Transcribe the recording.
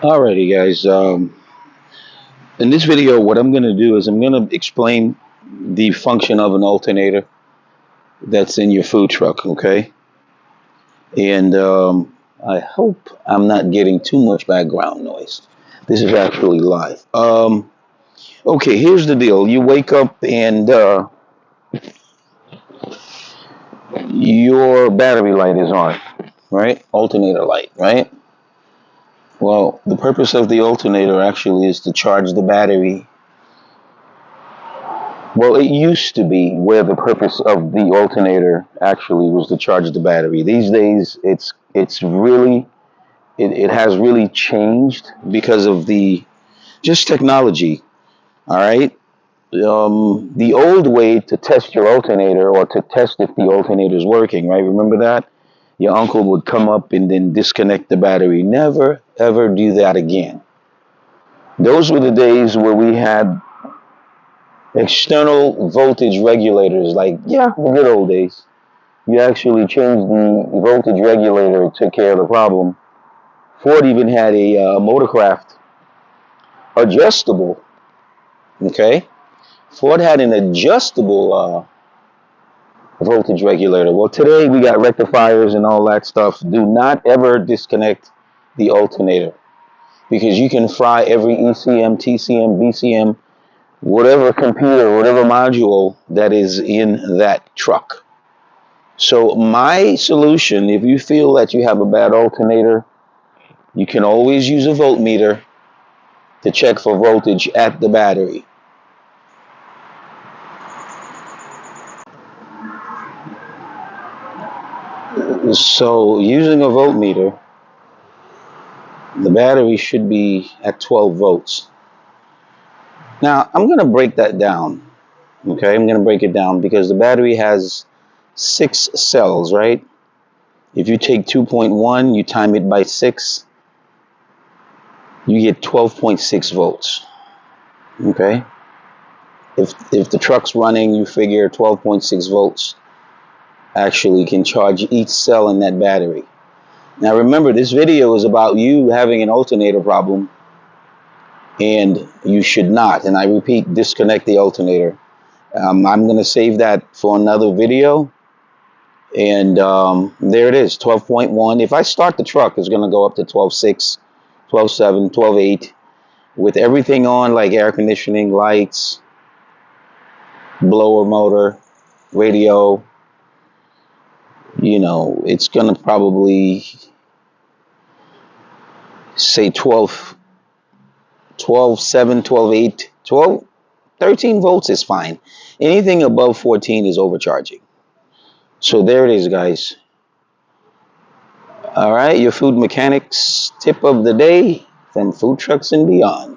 Alrighty, guys. In this video, what I'm going to do is I'm going to explain the function of an alternator that's in your food truck, okay? And I hope I'm not getting too much background noise. This is actually live. Okay, here's the deal. You wake up and your battery light is on, right? Alternator light, right? Well, the purpose of the alternator actually is to charge the battery. Well, it used to be where the purpose of the alternator actually was to charge the battery. These days, it has really changed because of the just technology. All right. The old way to test your alternator or to test if the alternator is working, right? Remember that? Your uncle would come up and then disconnect the battery. Never ever do that again. Those were the days where we had external voltage regulators, like, yeah, the good old days. You actually changed the voltage regulator, it took care of the problem. Ford even had a motorcraft adjustable, okay? Ford had an adjustable voltage regulator. Well, today we got rectifiers and all that stuff. Do not ever disconnect the alternator because you can fry every ECM, TCM, BCM, whatever computer, whatever module that is in that truck. So my solution, if you feel that you have a bad alternator, you can always use a voltmeter to check for voltage at the battery. So using a voltmeter, the battery should be at 12 volts. Now I'm going to break that down. Okay, I'm going to break it down because the battery has 6 cells, right? If you take 2.1, you time it by 6, you get 12.6 volts. Okay? If the truck's running, you figure 12.6 volts actually can charge each cell in that battery. Now remember, this video is about you having an alternator problem, and you should not, and I repeat, disconnect the alternator. I'm going to save that for another video, and there it is, 12.1. If I start the truck, it's going to go up to 12.6, 12.7, 12.8, with everything on, like air conditioning, lights, blower motor, radio. It's going to probably say 12, 12.7, 12.8, 12, 13 volts is fine. Anything above 14 is overcharging. So there it is, guys. All right, your food mechanics tip of the day from Food Trucks and Beyond.